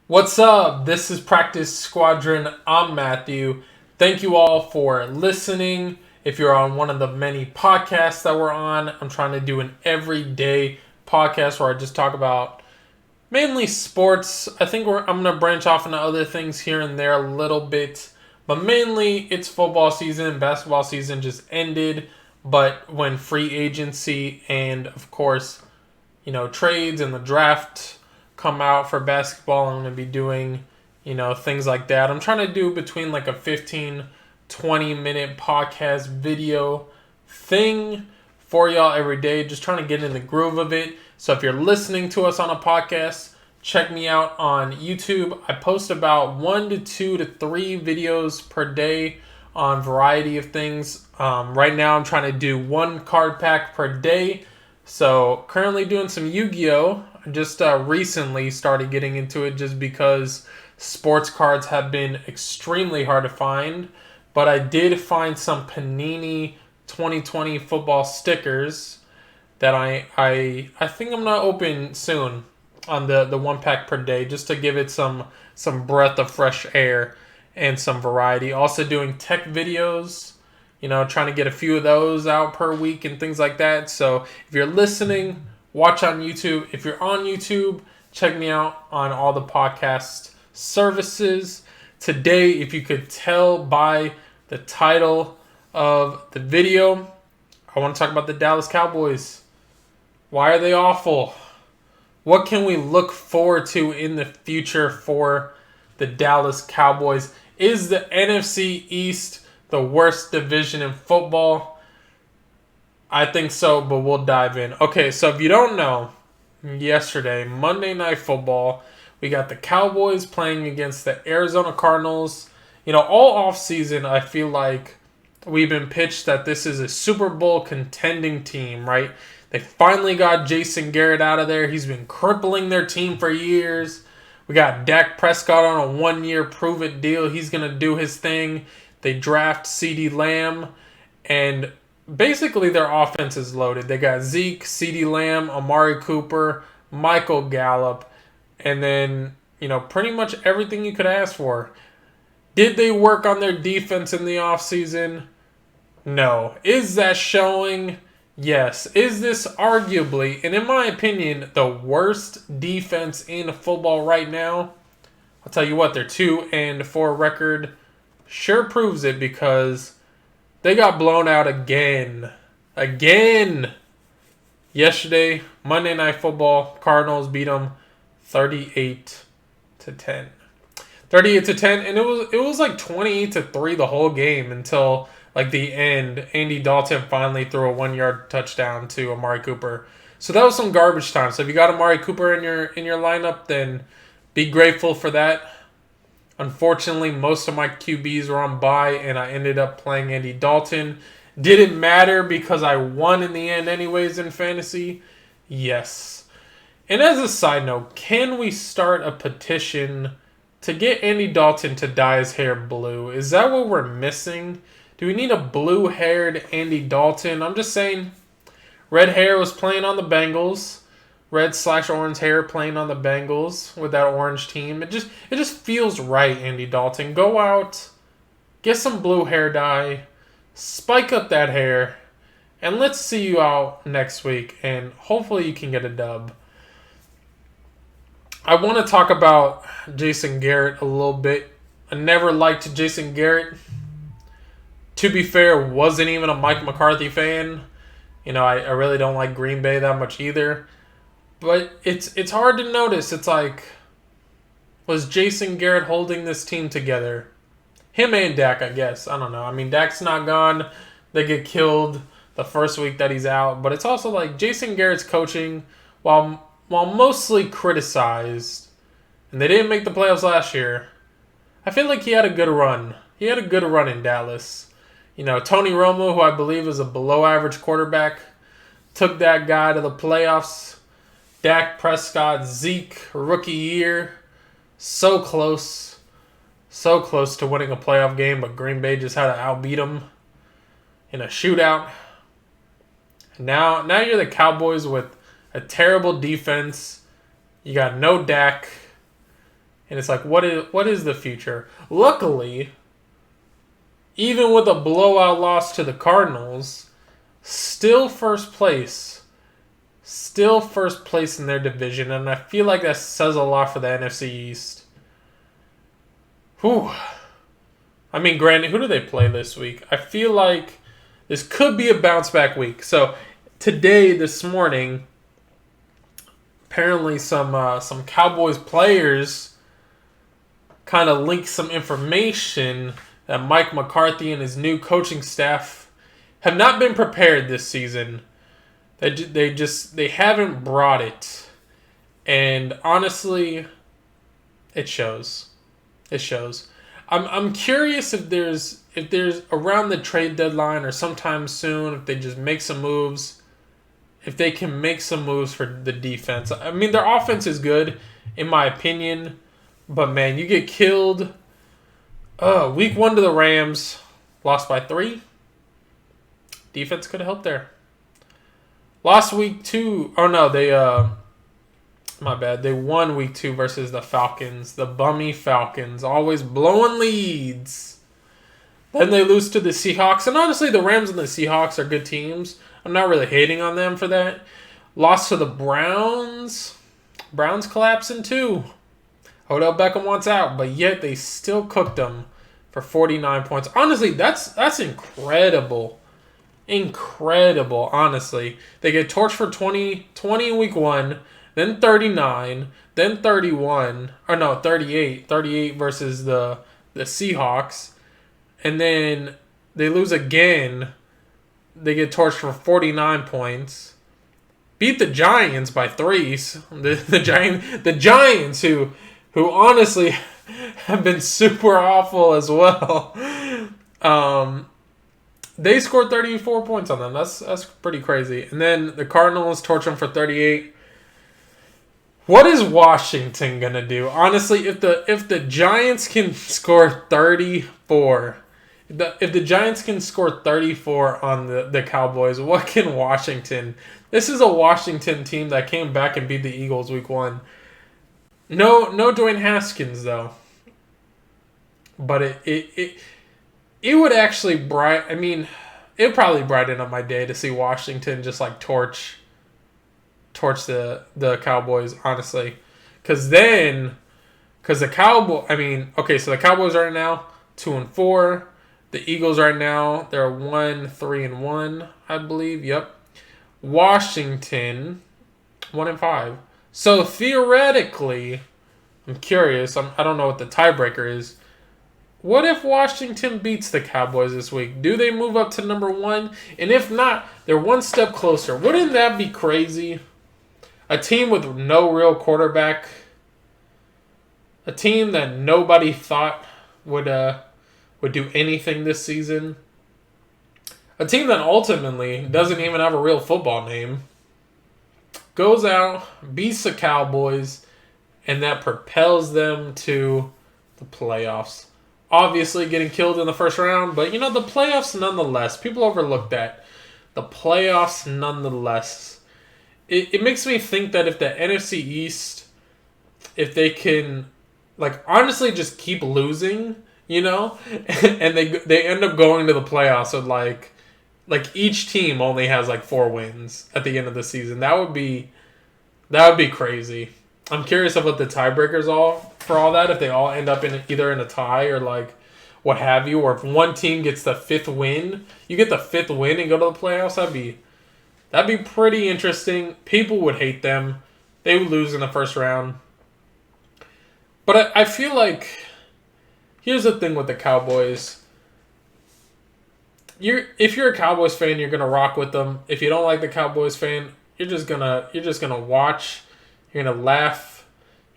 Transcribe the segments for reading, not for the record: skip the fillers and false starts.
What's up? This is Practice Squadron. I'm Matthew. Thank you all for listening. If you're on one of the many podcasts that we're on, I'm trying to do an everyday podcast where I just talk about mainly sports. I think I'm going to branch off into other things here and there a little bit. But mainly it's football season. Basketball season just ended. But when free agency and, of course, trades and the draft come out for basketball, I'm going to be doing, things like that. I'm trying to do between like a 15, 20-minute podcast video thing for y'all every day. Just trying to get in the groove of it. So if you're listening to us on a podcast, check me out on YouTube. I post about 1 to 2 to 3 videos per day on a variety of things. Right now I'm trying to do 1 card pack per day. So currently doing some Yu-Gi-Oh! Just recently started getting into it just because sports cards have been extremely hard to find. But I did find some Panini 2020 football stickers that I think I'm going to open soon on the 1 pack per day just to give it some breath of fresh air and some variety. Also doing tech videos, trying to get a few of those out per week and things like that. So if you're listening, watch on YouTube. If you're on YouTube, check me out on all the podcast services. Today, if you could tell by the title of the video, I want to talk about the Dallas Cowboys. Why are they awful? What can we look forward to in the future for the Dallas Cowboys? Is the NFC East the worst division in football? I think so, but we'll dive in. Okay, so if you don't know, yesterday, Monday Night Football, we got the Cowboys playing against the Arizona Cardinals. All offseason, I feel like we've been pitched that this is a Super Bowl contending team, right? They finally got Jason Garrett out of there. He's been crippling their team for years. We got Dak Prescott on a 1-year prove-it deal. He's going to do his thing. They draft CeeDee Lamb, and basically their offense is loaded. They got Zeke, CeeDee Lamb, Amari Cooper, Michael Gallup, and then, pretty much everything you could ask for. Did they work on their defense in the offseason? No. Is that showing? Yes. Is this arguably, and in my opinion, the worst defense in football right now? I'll tell you what, their 2-4 record sure proves it because they got blown out again. Yesterday, Monday Night Football, Cardinals beat them 38-10. 38-10, and it was like 28-3 the whole game until like the end. Andy Dalton finally threw a 1-yard touchdown to Amari Cooper. So that was some garbage time. So if you got Amari Cooper in your lineup, then be grateful for that. Unfortunately, most of my QBs were on bye, and I ended up playing Andy Dalton. Didn't matter because I won in the end anyways in fantasy. Yes. And as a side note, can we start a petition to get Andy Dalton to dye his hair blue? Is that what we're missing? Do we need a blue-haired Andy Dalton? I'm just saying, red hair was playing on the Bengals. Red/orange hair playing on the Bengals with that orange team. It just feels right, Andy Dalton. Go out, get some blue hair dye, spike up that hair, and let's see you out next week, and hopefully you can get a dub. I want to talk about Jason Garrett a little bit. I never liked Jason Garrett. To be fair, wasn't even a Mike McCarthy fan. I really don't like Green Bay that much either. But it's hard to notice. It's like, was Jason Garrett holding this team together? Him and Dak, I guess. I don't know. I mean, Dak's not gone. They get killed the first week that he's out. But it's also like Jason Garrett's coaching, while mostly criticized, and they didn't make the playoffs last year, I feel like he had a good run. He had a good run in Dallas. Tony Romo, who I believe is a below-average quarterback, took that guy to the playoffs. Dak Prescott, Zeke, rookie year, so close to winning a playoff game, but Green Bay just had to outbeat them in a shootout. Now you're the Cowboys with a terrible defense. You got no Dak. And it's like, what is the future? Luckily, even with a blowout loss to the Cardinals, still first place. Still first place in their division. And I feel like that says a lot for the NFC East. Whew. I mean, granted, who do they play this week? I feel like this could be a bounce back week. So this morning, apparently some Cowboys players kind of leaked some information that Mike McCarthy and his new coaching staff have not been prepared this season. They haven't brought it, and honestly, it shows. It shows. I'm curious if there's around the trade deadline or sometime soon, if they just make some moves, if they can make some moves for the defense. I mean, their offense is good, in my opinion, but man, you get killed. Week 1 to the Rams, lost by 3. Defense could have helped there. Lost week 2. Oh no, my bad. They won week 2 versus the Falcons. The bummy Falcons. Always blowing leads. Then they lose to the Seahawks. And honestly, the Rams and the Seahawks are good teams. I'm not really hating on them for that. Lost to the Browns. Browns collapsing too. Odell Beckham wants out. But yet they still cooked them for 49 points. Honestly, that's incredible. Incredible, honestly. They get torched for 20 in week 1. Then 39, then 31, or no, 38 versus the Seahawks, and then they lose again. They get torched for 49 points. Beat the Giants by 3. The Giants who honestly have been super awful as well. They scored 34 points on them. That's pretty crazy. And then the Cardinals torch them for 38. What is Washington gonna do? Honestly, if the Giants can score 34, if the Giants can score 34 on the Cowboys, what can Washington? This is a Washington team that came back and beat the Eagles week 1. No Dwayne Haskins though. But it would actually it would probably brighten up my day to see Washington just like torch the Cowboys, honestly. So the Cowboys right now 2-4. The Eagles right now, they're 3-1, I believe. Yep. Washington 1-5. So theoretically, I'm curious. I don't know what the tiebreaker is. What if Washington beats the Cowboys this week? Do they move up to number 1? And if not, they're one step closer. Wouldn't that be crazy? A team with no real quarterback. A team that nobody thought would do anything this season. A team that ultimately doesn't even have a real football name. Goes out, beats the Cowboys, and that propels them to the playoffs. Obviously getting killed in the first round, but the playoffs nonetheless. People overlook that. The playoffs nonetheless. It makes me think that if the NFC East, if they can, honestly just keep losing, and they end up going to the playoffs with each team only has 4 wins at the end of the season. That would be crazy. I'm curious about the tiebreakers for all that. If they all end up either in a tie or what have you, or if one team gets the 5th win, you get the 5th win and go to the playoffs. That'd be pretty interesting. People would hate them. They would lose in the first round. But I feel like here's the thing with the Cowboys. If you're a Cowboys fan, you're gonna rock with them. If you don't like the Cowboys fan, you're just gonna watch. You're gonna laugh.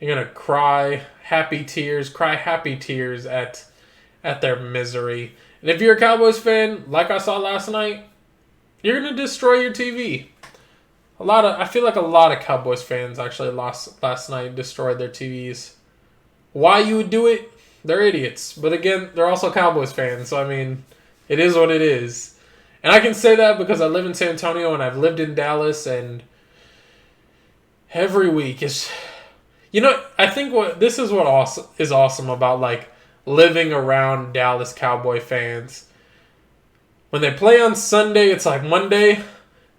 You're gonna cry happy tears at their misery. And if you're a Cowboys fan, like I saw last night, you're gonna destroy your TV. I feel like a lot of Cowboys fans actually lost last night, destroyed their TVs. Why you would do it? They're idiots. But again, they're also Cowboys fans, so it is what it is. And I can say that because I live in San Antonio and I've lived in Dallas, and every week I think this is what is awesome about like living around Dallas Cowboy fans. When they play on Sunday, it's like Monday,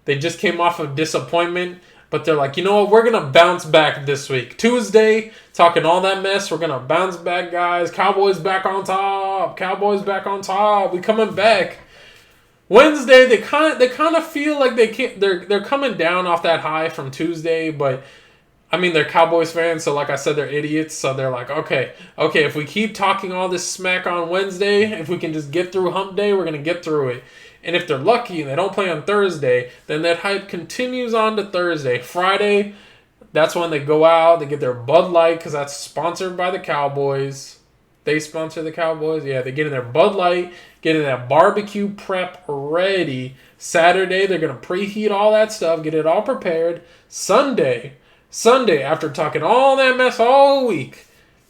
they just came off of disappointment, but they're like, you know what, we're going to bounce back this week. Tuesday, talking all that mess, we're going to bounce back, guys. Cowboys back on top. Cowboys back on top. We coming back. Wednesday, they kind of feel like they're coming down off that high from Tuesday, but I mean, they're Cowboys fans, so like I said, they're idiots. So they're like, okay, if we keep talking all this smack on Wednesday, if we can just get through hump day, we're going to get through it. And if they're lucky and they don't play on Thursday, then that hype continues on to Thursday. Friday, that's when they go out, they get their Bud Light, because that's sponsored by the Cowboys. They sponsor the Cowboys. Yeah, they get in their Bud Light, get in that barbecue prep ready. Saturday, they're going to preheat all that stuff, get it all prepared. Sunday, after talking all that mess all week,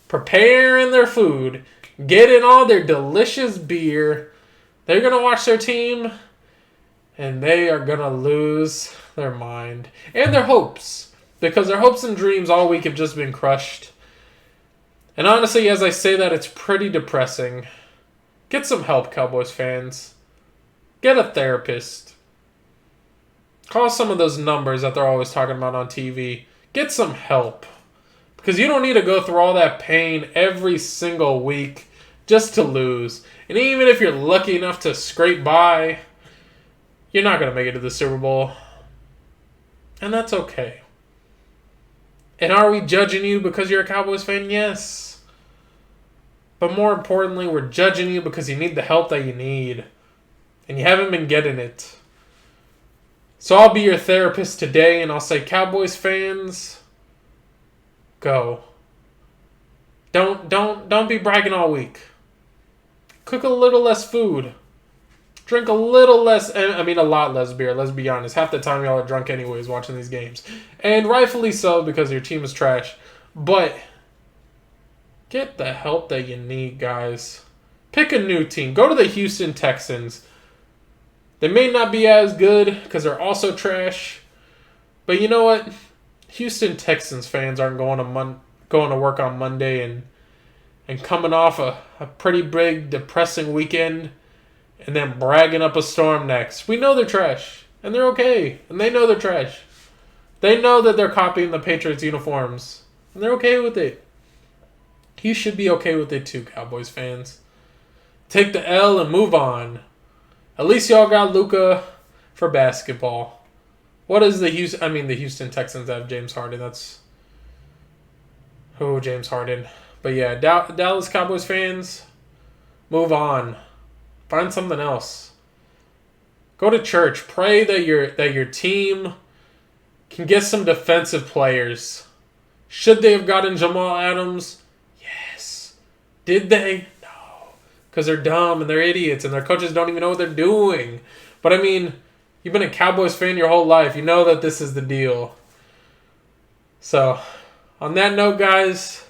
preparing their food, getting all their delicious beer, they're going to watch their team, and they are going to lose their mind. And their hopes, because their hopes and dreams all week have just been crushed. And honestly, as I say that, it's pretty depressing. Get some help, Cowboys fans. Get a therapist. Call some of those numbers that they're always talking about on TV. Get some help. Because you don't need to go through all that pain every single week just to lose. And even if you're lucky enough to scrape by, you're not going to make it to the Super Bowl. And that's okay. And are we judging you because you're a Cowboys fan? Yes. But more importantly, we're judging you because you need the help that you need. And you haven't been getting it. So I'll be your therapist today, and I'll say, Cowboys fans, go. Don't be bragging all week. Cook a little less food. Drink a little less, a lot less beer, let's be honest. Half the time y'all are drunk anyways watching these games. And rightfully so, because your team is trash. But get the help that you need, guys. Pick a new team. Go to the Houston Texans. They may not be as good because they're also trash. But you know what? Houston Texans fans aren't going to work on Monday and coming off a pretty big, depressing weekend and then bragging up a storm next. We know they're trash. And they're okay. And they know they're trash. They know that they're copying the Patriots uniforms. And they're okay with it. You should be okay with it too, Cowboys fans. Take the L and move on. At least y'all got Luka for basketball. What is the Houston Texans have James Harden. That's James Harden. But yeah, Dallas Cowboys fans, move on. Find something else. Go to church. Pray that your team can get some defensive players. Should they have gotten Jamal Adams? Yes. Did they? No. Because they're dumb and they're idiots and their coaches don't even know what they're doing. But I mean, you've been a Cowboys fan your whole life. You know that this is the deal. So, on that note, guys,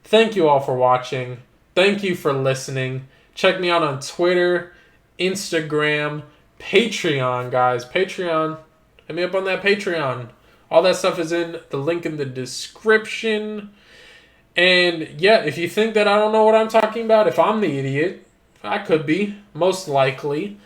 thank you all for watching. Thank you for listening. Check me out on Twitter, Instagram, Patreon, guys. Patreon. Hit me up on that Patreon. All that stuff is in the link in the description. And yeah, if you think that I don't know what I'm talking about, if I'm the idiot, I could be, most likely.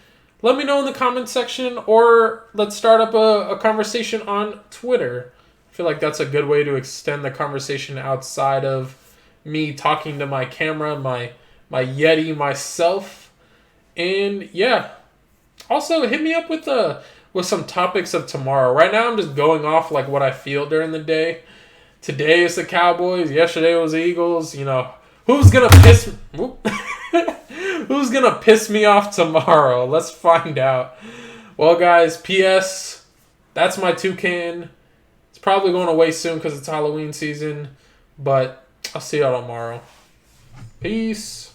Let me know in the comment section, or let's start up a conversation on Twitter. I feel like that's a good way to extend the conversation outside of me talking to my camera, my Yeti myself. And yeah, also hit me up with some topics of tomorrow. Right now I'm just going off like what I feel during the day. Today is the Cowboys. Yesterday was the Eagles. You know, who's gonna piss me off tomorrow? Let's find out. Well, guys, P.S. That's my toucan. It's probably going away soon because it's Halloween season. But I'll see y'all tomorrow. Peace.